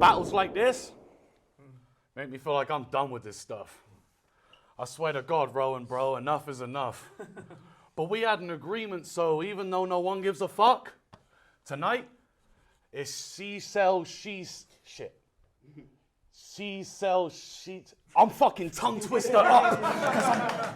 Battles like this make me feel like I'm done with this stuff. I swear to God, Rowan, bro, enough is enough. But we had an agreement, so even though no one gives a fuck, tonight is she sells she's shit. She sells sheets. I'm fucking tongue twister up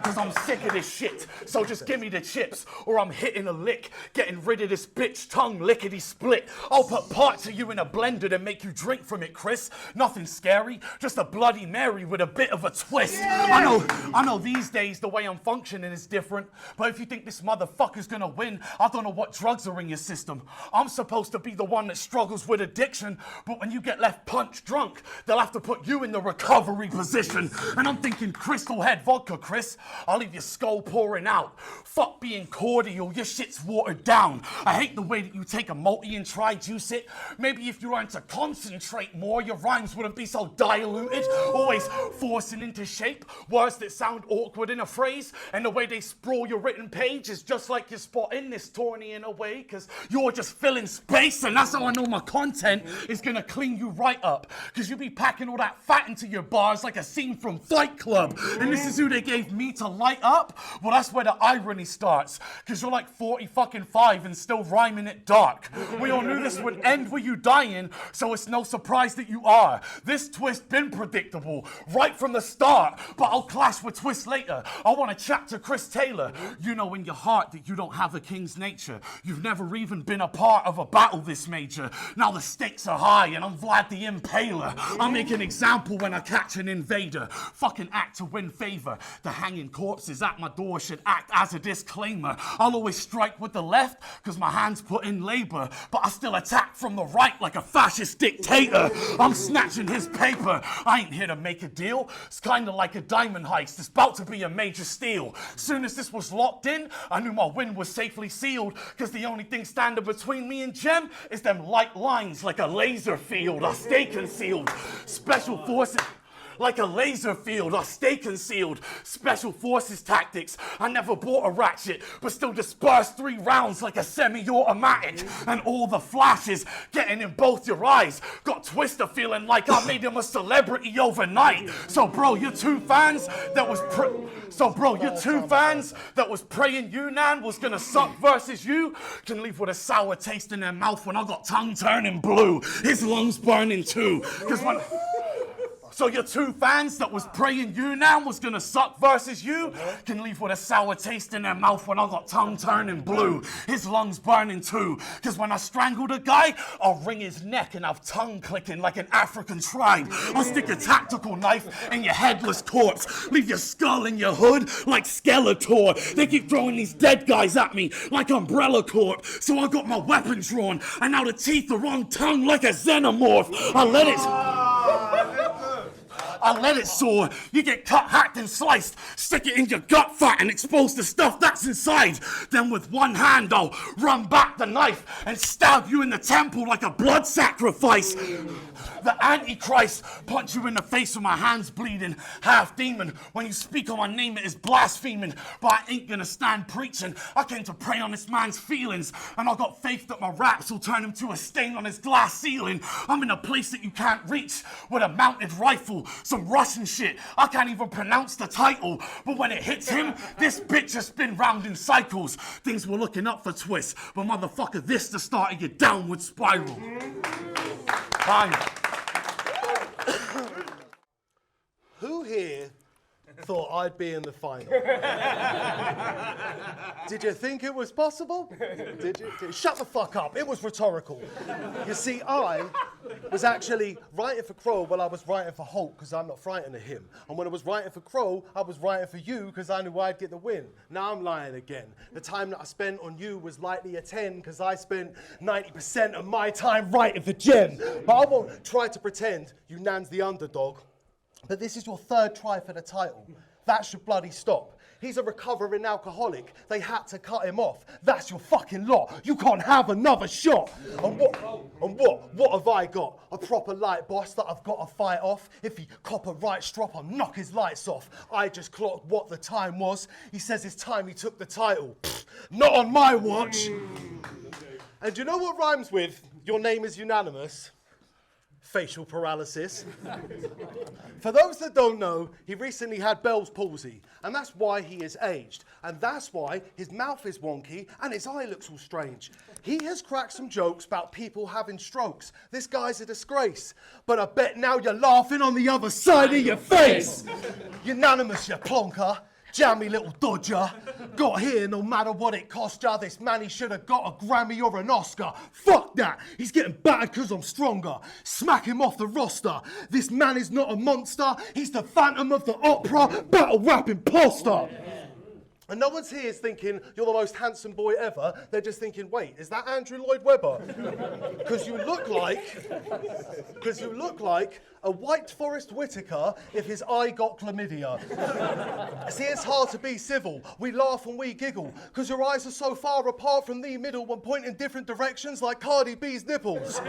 because I'm sick of this shit. So just give me the chips or I'm hitting a lick, getting rid of this bitch tongue lickety split. I'll put parts of you in a blender and make you drink from it, Chris. Nothing scary, just a Bloody Mary with a bit of a twist. Yeah. I know these days the way I'm functioning is different, but if you think this motherfucker's gonna win, I don't know what drugs are in your system. I'm supposed to be the one that struggles with addiction, but when you get left punch drunk, they'll have to put you in the recovery position. And I'm thinking Crystal Head vodka, Chris. I'll leave your skull pouring out. Fuck being cordial, your shit's watered down. I hate the way that you take a multi and try juice it. Maybe if you learned to concentrate more, your rhymes wouldn't be so diluted. Always forcing into shape words that sound awkward in a phrase. And the way they sprawl your written page is just like you're spotting this tourney in a way, because you're just filling space. And that's how I know my content is gonna clean you right up. Because you be packing all that fat into your bars like a scene from Fight Club. And this is who they gave me to light up? Well, that's where the irony starts. Because you're like 40 fucking 5 and still rhyming it dark. We all knew this would end with you dying, so it's no surprise that you are. This twist been predictable right from the start, but I'll clash with twist later. I want to chat to Chris Taylor. You know in your heart that you don't have a king's nature. You've never even been a part of a battle this major. Now the stakes are high and I'm Vlad the Impaler. I'll make an example when I catch an invader. Fucking act to win favor. The hanging corpses at my door should act as a disclaimer. I'll always strike with the left because my hands put in labor, but I still attack from the right like a fascist dictator. I'm snatching his paper. I ain't here to make a deal. It's kind of like a diamond heist. It's about to be a major steal. Soon as this was locked in, I knew my win was safely sealed, because the only thing standing between me and Jem is them light lines like a laser field. I stay concealed. Special forces... Like a laser field, I stay concealed. Special forces tactics. I never bought a ratchet, but still dispersed 3 rounds like a semi-automatic. And all the flashes getting in both your eyes. Got Twister feeling like I made him a celebrity overnight. So bro, your two fans that was praying UNAN was gonna suck versus you can leave with a sour taste in their mouth when I got tongue turning blue. His lungs burning too. So your two fans that was praying UNAN was gonna suck versus you can leave with a sour taste in their mouth when I got tongue turning blue. His lungs burning too. Cause when I strangled a guy, I'll wring his neck and have tongue clicking like an African tribe. I'll stick a tactical knife in your headless corpse. Leave your skull in your hood like Skeletor. They keep throwing these dead guys at me like Umbrella Corp. So I got my weapon drawn and now the teeth are on tongue like a xenomorph. I let it soar. You get cut, hacked, and sliced. Stick it in your gut fat and expose the stuff that's inside. Then with one hand, I'll run back the knife and stab you in the temple like a blood sacrifice. The Antichrist punch you in the face with my hands bleeding. Half demon. When you speak on my name, it is blaspheming. But I ain't gonna stand preaching. I came to prey on this man's feelings. And I got faith that my raps will turn him to a stain on his glass ceiling. I'm in a place that you can't reach with a mounted rifle. Some Russian shit. I can't even pronounce the title. But when it hits him, this bitch just spin round in cycles. Things were looking up for twists. But motherfucker, this the start of your downward spiral. Time. Who here thought I'd be in the final? Did you think it was possible? Did you? Shut the fuck up. It was rhetorical. You see, I was actually writing for Crow while I was writing for Hulk because I'm not frightened of him. And when I was writing for Crow, I was writing for you because I knew I'd get the win. Now I'm lying again. The time that I spent on you was likely a 10 because I spent 90% of my time writing for Jem. But I won't try to pretend UNAN's the underdog. But this is your 3rd try for the title. That should bloody stop. He's a recovering alcoholic. They had to cut him off. That's your fucking lot. You can't have another shot. And what have I got? A proper light boss that I've got to fight off. If he cop a right strop, I'll knock his lights off. I just clocked what the time was. He says it's time he took the title. Pfft, not on my watch. And you know what rhymes with your name is unanimous? facial paralysis. For those that don't know, he recently had Bell's palsy, and that's why he is aged. And that's why his mouth is wonky and his eye looks all strange. He has cracked some jokes about people having strokes. This guy's a disgrace. But I bet now you're laughing on the other side of your face. Unanimous, you plonker. Jammy little dodger. Got here no matter what it cost ya. This man, he should have got a Grammy or an Oscar. Fuck that. He's getting battered because I'm stronger. Smack him off the roster. This man is not a monster. He's the Phantom of the Opera, battle rap imposter. And no one's here is thinking you're the most handsome boy ever. They're just thinking, wait, is that Andrew Lloyd Webber? Because you look like a White Forest Whitaker if his eye got chlamydia. See, it's hard to be civil. We laugh and we giggle because your eyes are so far apart from the middle when pointing different directions like Cardi B's nipples.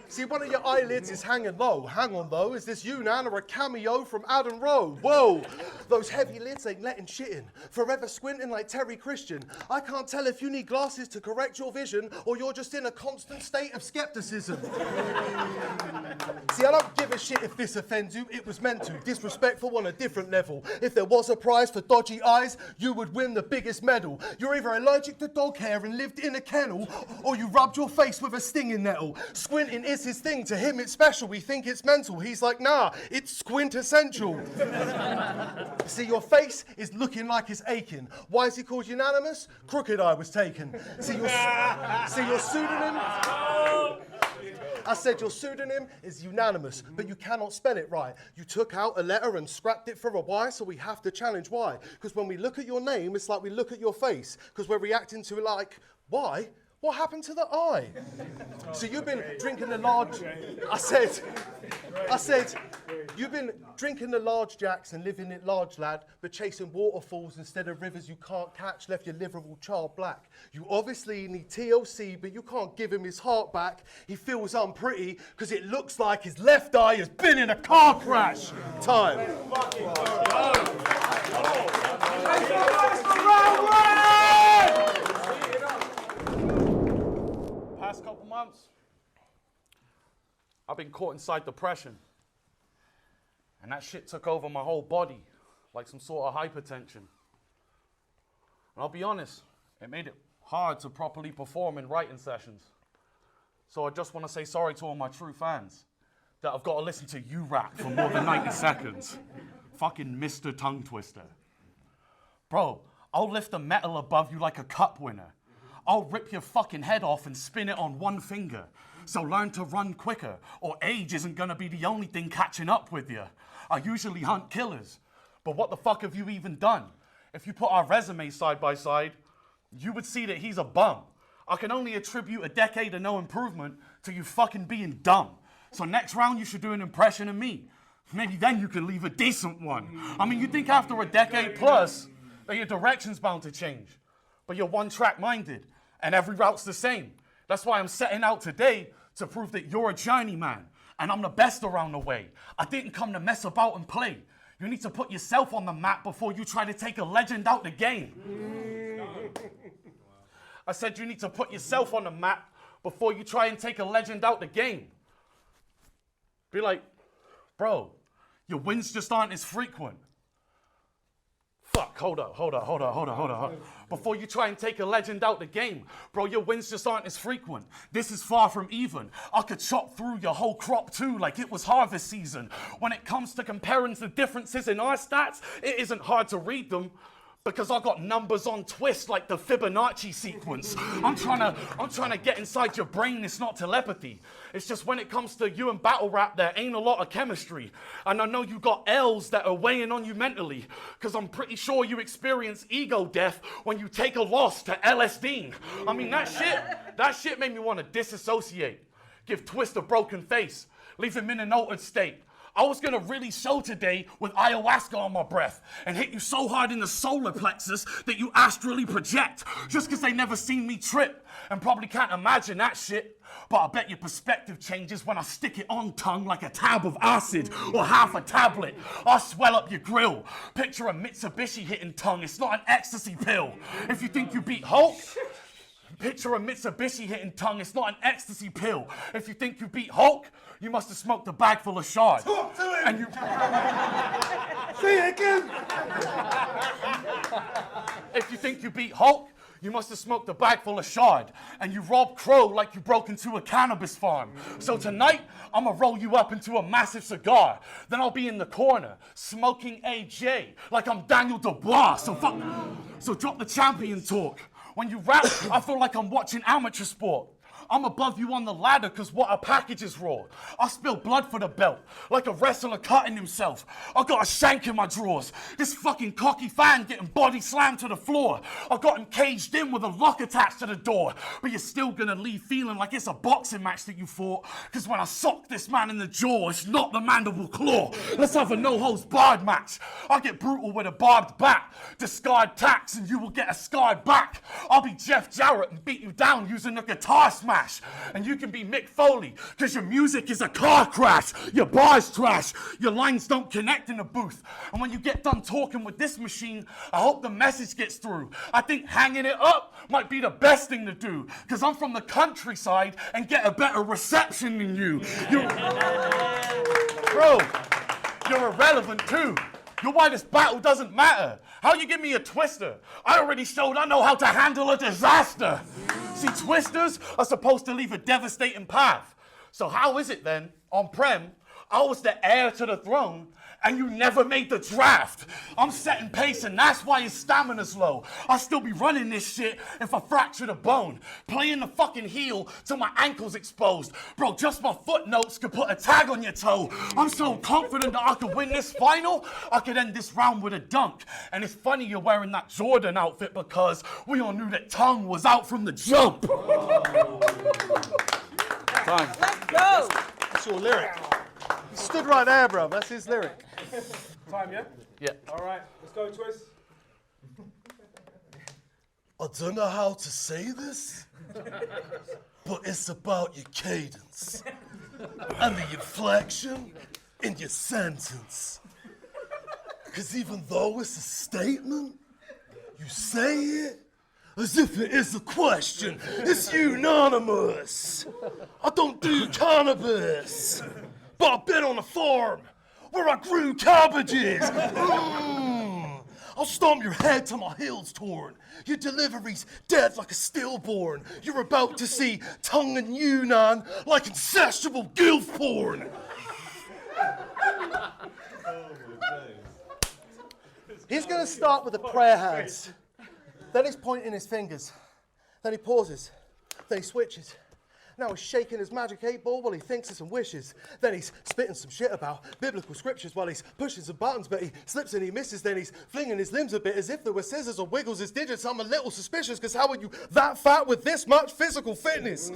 See, one of your eyelids is hanging low. Hang on though, is this Unan or a cameo from Adam Rowe? Whoa, those heavy lids ain't letting shit in. Forever squinting like Terry Christian. I can't tell if you need glasses to correct your vision or you're just in a constant state of skepticism. See, I don't give a shit if this offends you. It was meant to. Disrespectful on a different level. If there was a prize for dodgy eyes, you would win the biggest medal. You're either allergic to dog hair and lived in a kennel, or you rubbed your face with a stinging nettle. Squinting is his thing. To him, it's special. We think it's mental. He's like, nah, it's squintessential. See, your face is looking like it's aching. Why is he called Unanimous? Crooked eye was taken. See, your pseudonym? I said your pseudonym is Unanimous, but you cannot spell it right. You took out a letter and scrapped it for a Y, so we have to challenge why. Because when we look at your name, it's like we look at your face, because we're reacting to it like, why? What happened to the eye? So you've been drinking a large... I said, you've been drinking the large jacks and living it large, lad, but chasing waterfalls instead of rivers you can't catch left your liver all charred black. You obviously need TLC, but you can't give him his heart back. He feels unpretty because it looks like his left eye has been in a car crash. Time. Past couple months, I've been caught inside depression. And that shit took over my whole body, like some sort of hypertension. And I'll be honest, it made it hard to properly perform in writing sessions. So I just want to say sorry to all my true fans that I've got to listen to you rap for more than 90 seconds. Fucking Mr. Tongue Twister. Bro, I'll lift the metal above you like a cup winner. I'll rip your fucking head off and spin it on one finger. So learn to run quicker, or age isn't gonna be the only thing catching up with you. I usually hunt killers, but what the fuck have you even done? If you put our resumes side by side, you would see that he's a bum. I can only attribute a decade of no improvement to you fucking being dumb. So next round you should do an impression of me. Maybe then you can leave a decent one. I mean, you think after a decade plus that your direction's bound to change, but you're one-track minded and every route's the same. That's why I'm setting out today to prove that you're a journeyman and I'm the best around the way. I didn't come to mess about and play. You need to put yourself on the map before you try to take a legend out the game. I said you need to put yourself on the map before you try and take a legend out the game. Be like, bro, your wins just aren't as frequent. Fuck, hold up. Before you try and take a legend out the game, bro, your wins just aren't as frequent. This is far from even. I could chop through your whole crop too like it was harvest season. When it comes to comparing the differences in our stats, it isn't hard to read them. Because I got numbers on twist like the Fibonacci sequence. I'm trying to get inside your brain, it's not telepathy. It's just when it comes to you and battle rap, there ain't a lot of chemistry. And I know you got L's that are weighing on you mentally. Because I'm pretty sure you experience ego death when you take a loss to LSD. I mean, that shit made me want to disassociate. Give Twist a broken face. Leave him in an altered state. I was gonna really show today with ayahuasca on my breath and hit you so hard in the solar plexus that you astrally project just because they never seen me trip and probably can't imagine that shit. But I bet your perspective changes when I stick it on tongue like a tab of acid or half a tablet. I swell up your grill. Picture a Mitsubishi hitting tongue. It's not an ecstasy pill. If you think you beat Hulk, Picture a Mitsubishi hitting tongue, it's not an ecstasy pill. If you think you beat Hulk, you must have smoked a bag full of shard. Talk to him! And you... Say it again! If you think you beat Hulk, you must have smoked a bag full of shard. And you robbed Crow like you broke into a cannabis farm. So tonight, I'ma roll you up into a massive cigar. Then I'll be in the corner, smoking AJ, like I'm Daniel Dubois. So drop the champion talk. When you rap, I feel like I'm watching amateur sport. I'm above you on the ladder cause what a package is raw. I spill blood for the belt, like a wrestler cutting himself. I got a shank in my drawers. This fucking cocky fan getting body slammed to the floor. I got him caged in with a lock attached to the door. But you're still gonna leave feeling like it's a boxing match that you fought. Cause when I sock this man in the jaw, it's not the mandible claw. Let's have a no-holds-barred match. I get brutal with a barbed bat. Discard tax and you will get a scarred back. I'll be Jeff Jarrett and beat you down using a guitar smash. And you can be Mick Foley, cause your music is a car crash. Your bar's trash. Your lines don't connect in the booth. And when you get done talking with this machine, I hope the message gets through. I think hanging it up might be the best thing to do. Cause I'm from the countryside and get a better reception than you. Bro, you're irrelevant too. You're why this battle doesn't matter. How you give me a twister? I already showed I know how to handle a disaster. See, twisters are supposed to leave a devastating path. So how is it then, on Prem, I was the heir to the throne, and you never made the draft? I'm setting pace, and that's why his stamina's low. I'll still be running this shit if I fractured a bone. Playing the fucking heel till my ankle's exposed. Bro, just my footnotes could put a tag on your toe. I'm so confident that I could win this final, I could end this round with a dunk. And it's funny you're wearing that Jordan outfit because we all knew that tongue was out from the jump. Time. Let's go! That's your lyric. He stood right there, bro. That's his lyric. Time, yeah? Yeah. All right, let's go, Twist. I don't know how to say this, but it's about your cadence and the inflection in your sentence. Because even though it's a statement, you say it as if it is a question. It's unanimous. I don't do cannabis, but I've been on a farm where I grew cabbages. I'll stomp your head till my heel's torn. Your delivery's dead like a stillborn. You're about to see tongue and Yunnan like incestual gilf porn. He's going to start with the prayer hands. Then he's pointing his fingers. Then he pauses. Then he switches. Now he's shaking his magic 8-ball while he thinks of some wishes. Then he's spitting some shit about biblical scriptures while he's pushing some buttons, but he slips and he misses. Then he's flinging his limbs a bit as if there were scissors or wiggles his digits. I'm a little suspicious, because how are you that fat with this much physical fitness?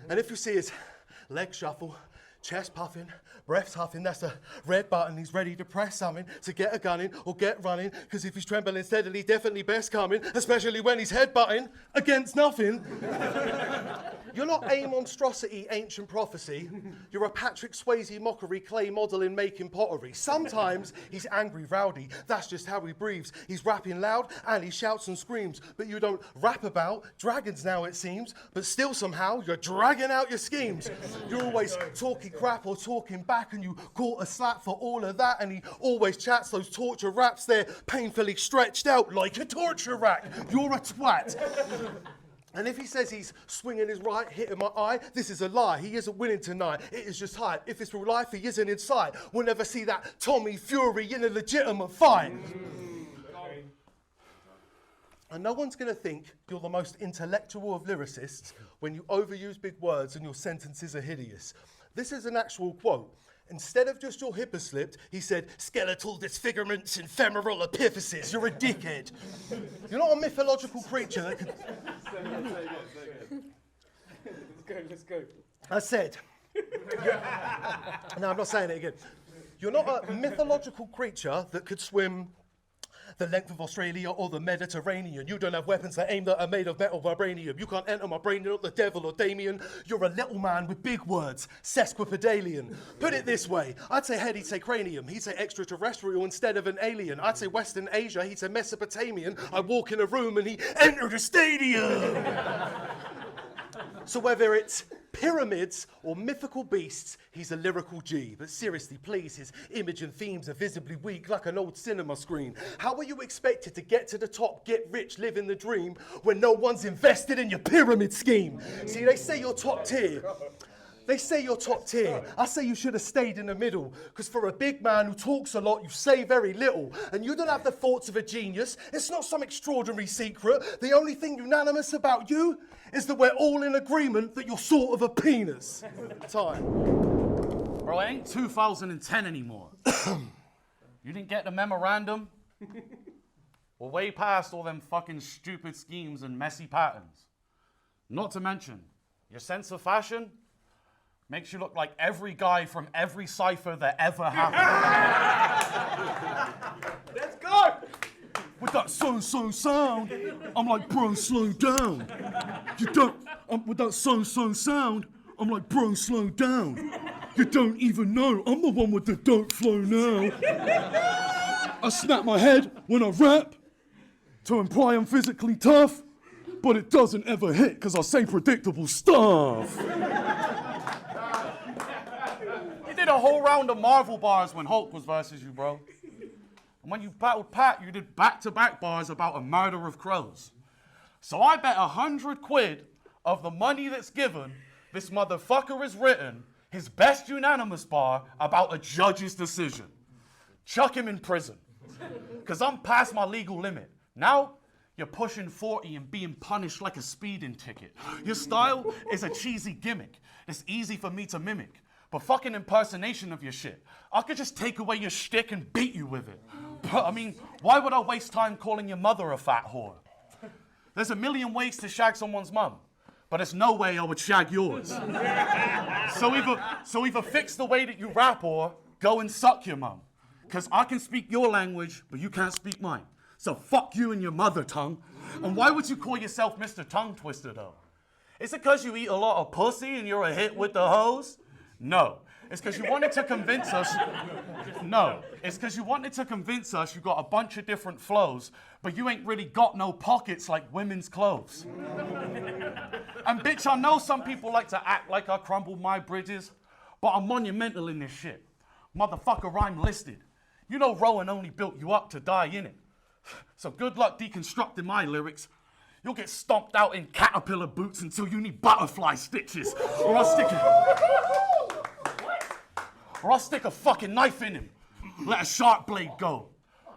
And if you see his leg shuffle, chest puffing, breath huffing, that's a red button. He's ready to press something, to get a gun in or get running, because if he's trembling steadily, definitely best coming, especially when he's headbutting against nothing. You're not a monstrosity, ancient prophecy. You're a Patrick Swayze mockery, clay modeling, making pottery. Sometimes he's angry, rowdy. That's just how he breathes. He's rapping loud and he shouts and screams. But you don't rap about dragons now, it seems. But still somehow you're dragging out your schemes. You're always talking crap or talking back, and you caught a slap for all of that. And he always chats those torture raps. They're painfully stretched out like a torture rack. You're a twat. And if he says he's swinging his right, hitting my eye, this is a lie. He isn't winning tonight. It is just hype. If it's real life, he isn't inside. We'll never see that Tommy Fury in a legitimate fight. And no one's going to think you're the most intellectual of lyricists when you overuse big words and your sentences are hideous. This is an actual quote. Instead of just your hip has slipped, he said, skeletal disfigurements and femoral epiphyses. You're a dickhead. You're not a mythological creature that could... Let's go. I said... No, I'm not saying it again. You're not a mythological creature that could swim the length of Australia or the Mediterranean. You don't have weapons that aim that are made of metal vibranium. You can't enter my brain, you're not the devil or Damien. You're a little man with big words, sesquipedalian. Put it this way, I'd say head, he'd say cranium. He'd say extraterrestrial instead of an alien. I'd say Western Asia, he'd say Mesopotamian. I walk in a room and he entered a stadium. So whether it's pyramids or mythical beasts, he's a lyrical G. But seriously, please, his image and themes are visibly weak, like an old cinema screen. How are you expected to get to the top, get rich, live in the dream, when no one's invested in your pyramid scheme? See, they say you're top tier. They say you're top tier. I say you should have stayed in the middle. Because for a big man who talks a lot, you say very little. And you don't have the thoughts of a genius. It's not some extraordinary secret. The only thing unanimous about you is that we're all in agreement that you're sort of a penis. Time. Bro, it ain't 2010 anymore. You didn't get the memorandum? We're way past all them fucking stupid schemes and messy patterns. Not to mention, your sense of fashion makes you look like every guy from every cipher that ever happened. Let's go! With that so-so sound, I'm like, bro, slow down. You don't, with that so-so sound, I'm like, bro, slow down. You don't even know, I'm the one with the don't flow now. I snap my head when I rap to imply I'm physically tough, but it doesn't ever hit because I say predictable stuff. You did a whole round of Marvel bars when Hulk was versus you, bro. And when you battled Pat, you did back-to-back bars about a murder of crows. So I bet 100 quid of the money that's given, this motherfucker has written his best unanimous bar about a judge's decision. Chuck him in prison. Because I'm past my legal limit. Now, you're pushing 40 and being punished like a speeding ticket. Your style is a cheesy gimmick. It's easy for me to mimic. But fucking impersonation of your shit, I could just take away your shtick and beat you with it. But I mean, why would I waste time calling your mother a fat whore? There's a million ways to shag someone's mum, but there's no way I would shag yours. So either fix the way that you rap or go and suck your mum. Because I can speak your language, but you can't speak mine. So fuck you and your mother tongue. And why would you call yourself Mr. Tongue Twister though? Is it because you eat a lot of pussy and you're a hit with the hoes? No. It's because you wanted to convince us. No. It's because you wanted to convince us you got a bunch of different flows, but you ain't really got no pockets like women's clothes. And bitch, I know some people like to act like I crumbled my bridges, but I'm monumental in this shit. Motherfucker, I'm listed. You know Rowan only built you up to die in it. So good luck deconstructing my lyrics. You'll get stomped out in caterpillar boots until you need butterfly stitches. Or I'll stick a fucking knife in him. Let a sharp blade go.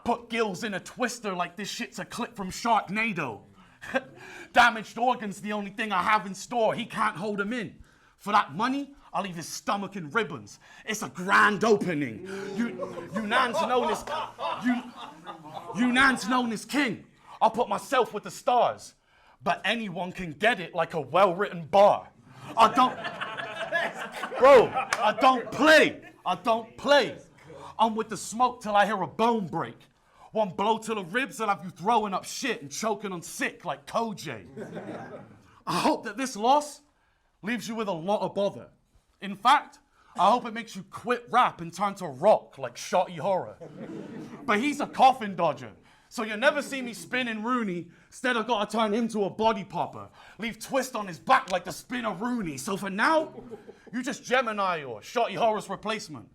Put gills in a twister like this shit's a clip from Sharknado. Damaged organs the only thing I have in store. He can't hold them in. For that money, I'll leave his stomach in ribbons. It's a grand opening. Unan's known as king. I'll put myself with the stars. But anyone can get it like a well-written bar. I don't play. I don't play. I'm with the smoke till I hear a bone break. One blow to the ribs and have you throwing up shit and choking on sick like Koj. I hope that this loss leaves you with a lot of bother. In fact, I hope it makes you quit rap and turn to rock like Shotty Horror. But he's a coffin dodger, so you'll never see me spinning Rooney. Instead, I've got to turn him to a body popper. Leave Twist on his back like the spinner Rooney. So for now, you just Gemini or Shotty Horror's replacement.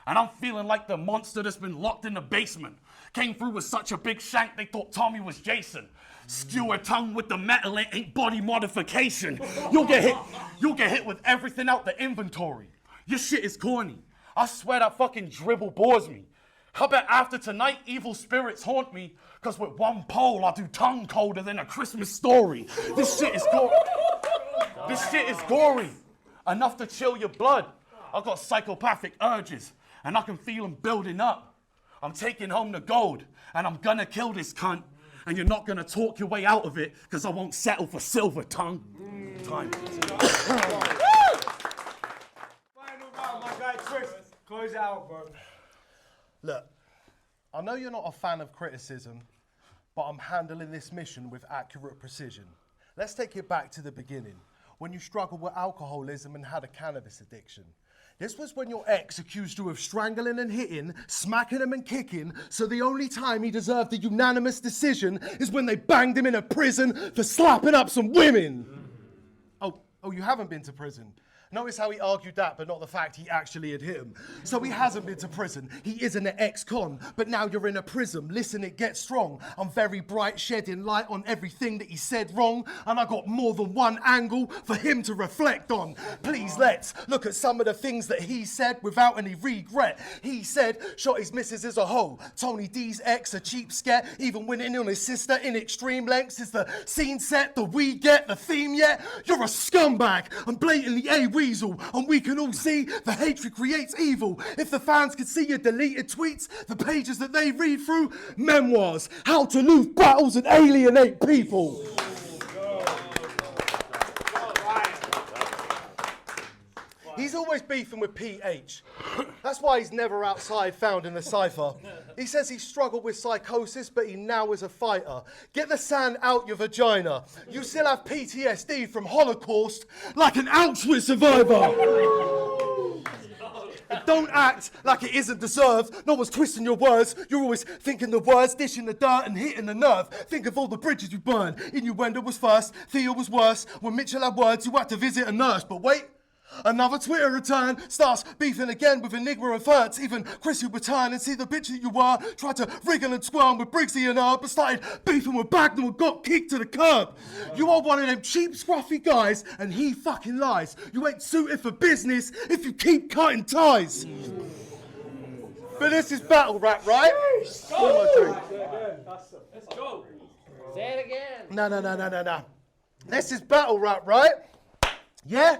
And I'm feeling like the monster that's been locked in the basement. Came through with such a big shank they thought Tommy was Jason. Skewer tongue with the metal, it ain't body modification. You'll get hit with everything out the inventory. Your shit is corny. I swear that fucking dribble bores me. How about after tonight, evil spirits haunt me, cause with one pole I'll do tongue colder than a Christmas story. This shit is gory. Enough to chill your blood. I've got psychopathic urges, and I can feel them building up. I'm taking home the gold, and I'm gonna kill this cunt, and you're not gonna talk your way out of it, cause I won't settle for silver tongue. Time. Final round, my guy Twist. Close out, bro. Look, I know you're not a fan of criticism, but I'm handling this mission with accurate precision. Let's take it back to the beginning, when you struggled with alcoholism and had a cannabis addiction. This was when your ex accused you of strangling and hitting, smacking him and kicking, so the only time he deserved a unanimous decision is when they banged him in a prison for slapping up some women. Oh, you haven't been to prison. Notice how he argued that, but not the fact he actually had hit him. So he hasn't been to prison. He isn't an ex-con, but now you're in a prism. Listen, it gets strong. I'm very bright, shedding light on everything that he said wrong, and I got more than one angle for him to reflect on. Please, let's look at some of the things that he said without any regret. He said, shot his missus as a hoe. Tony D's ex, a cheapskate, even winning on his sister in extreme lengths. Is the scene set, the we get, the theme yet? You're a scumbag. I'm blatantly weasel, and we can all see the hatred creates evil. If the fans could see your deleted tweets, the pages that they read through, memoirs, how to lose battles and alienate people. He's always beefing with PH. That's why he's never outside found in the cypher. He says he struggled with psychosis, but he now is a fighter. Get the sand out your vagina. You still have PTSD from Holocaust like an Auschwitz survivor. And don't act like it isn't deserved. No one's twisting your words. You're always thinking the words, dishing the dirt and hitting the nerve. Think of all the bridges you burned. Innuendo was first, Theo was worse. When Mitchell had words, you had to visit a nurse. But wait, another Twitter return starts beefing again with Enigma and Fertz. Even Chris would return and see the bitch that you were. Tried to wriggle and squirm with Briggsy and her, but started beefing with Bagnall and got kicked to the curb. You are one of them cheap, scruffy guys, and he fucking lies. You ain't suited for business if you keep cutting ties. But this is battle rap, right? Let's go. Say it again. No. This is battle rap, right? Yeah?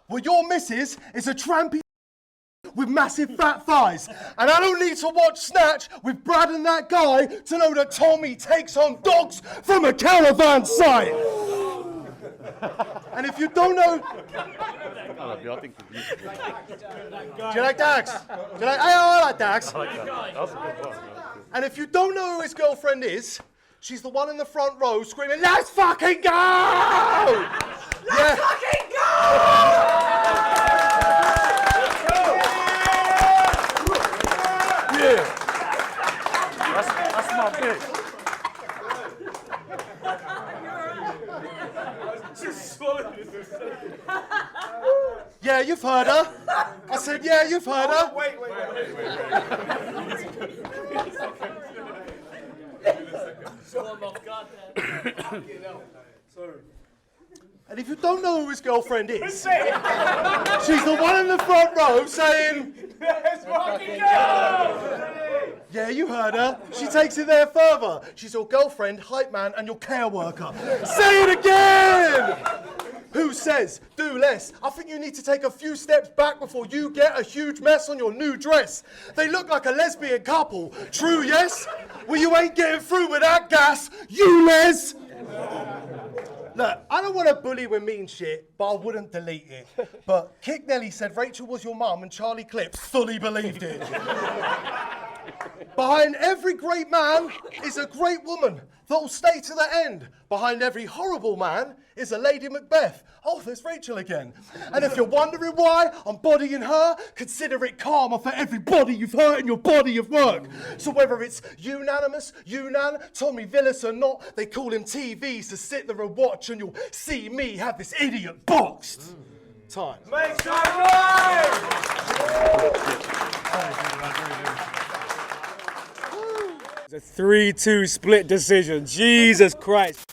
Well, your missus is a trampy with massive fat thighs. And I don't need to watch Snatch with Brad and that guy to know that Tommy takes on dogs from a caravan site. And if you don't know... Do you like dogs? I like dogs. And if you don't know who his girlfriend is, she's the one in the front row screaming, "Let's fucking go! Let's fucking go!" That's my bitch. Yeah, you've heard her. I said, yeah, you've heard her. Wait. Sorry. And if you don't know who his girlfriend is, she's the one in the front row saying, Let's fucking go! yeah, you heard her. She takes it there further. She's your girlfriend, hype man, and your care worker. Say it again! Who says, do less? I think you need to take a few steps back before you get a huge mess on your new dress. They look like a lesbian couple. True, yes? Well, you ain't getting through with that gas, you les! Look, I don't want to bully with mean shit, but I wouldn't delete it. But Kick Nelly said Rachel was your mum and Charlie Clips fully believed it. Behind every great man is a great woman that'll stay to the end. Behind every horrible man is a Lady Macbeth. Oh, there's Rachel again. And if you're wondering why I'm bodying her, consider it karma for everybody you've hurt in your body of work. So whether it's unanimous, Unan, Tommy Villas or not, they call him TVs to sit there and watch, and you'll see me have this idiot boxed. Time. Make some noise! It's a 3-2 split decision. Jesus Christ.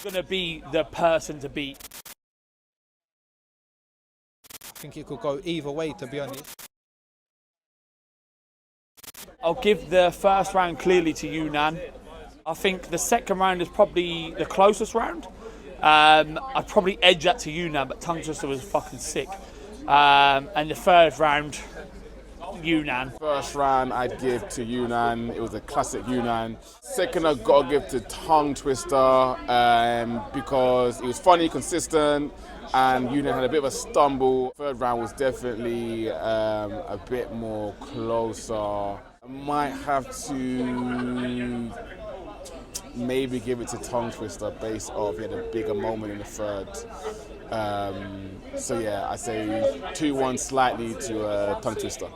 Gonna be the person to beat. I think it could go either way, to be honest. I'll give the first round clearly to Yunnan. I think the second round is probably the closest round. I'd probably edge that to Yunnan, but Tongue Twister was fucking sick. And the third round, Yunnan. First round I'd give to Yunnan. It was a classic Yunnan. Second I've got to give to Tongue Twister because it was funny, consistent, and Yunnan had a bit of a stumble. Third round was definitely a bit more closer. I might have to maybe give it to Tongue Twister based off he had a bigger moment in the third. So yeah, I say 2-1 slightly to Tongue Twister.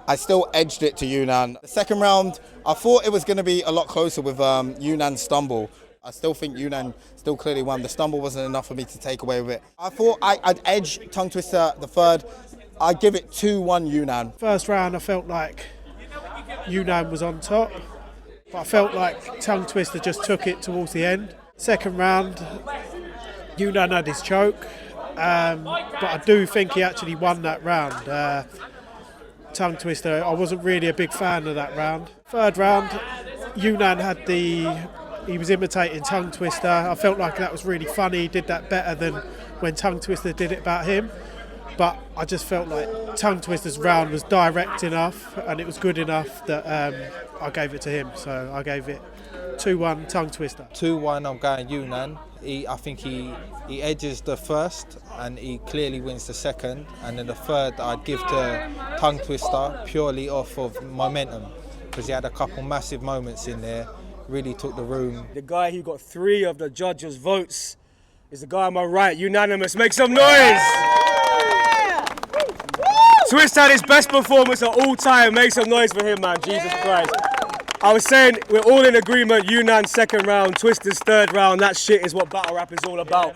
I still edged it to Yunnan. The second round, I thought it was going to be a lot closer with Yunnan's stumble. I still think Yunnan still clearly won. The stumble wasn't enough for me to take away with it. I thought I'd edge Tongue Twister the third. I'd give it 2-1 Yunnan. First round, I felt like Yunnan was on top, but I felt like Tongue Twister just took it towards the end. Second round, Yunnan had his choke, but I do think he actually won that round. Tongue Twister, I wasn't really a big fan of that round. Third round, Yunnan had he was imitating Tongue Twister. I felt like that was really funny. He did that better than when Tongue Twister did it about him. But I just felt like Tongue Twister's round was direct enough and it was good enough that I gave it to him. So I gave it 2-1 Tongue Twister. 2-1, I'm going Yunnan. I think he edges the first and he clearly wins the second. And then the third I'd give to Tongue Twister purely off of momentum because he had a couple massive moments in there, really took the room. The guy who got 3 of the judges' votes is the guy on my right, Unanimous. Make some noise! Twist had his best performance of all time. Make some noise for him, man. Jesus Christ. I was saying we're all in agreement. Yunnan second round, Twister's third round. That shit is what battle rap is all about.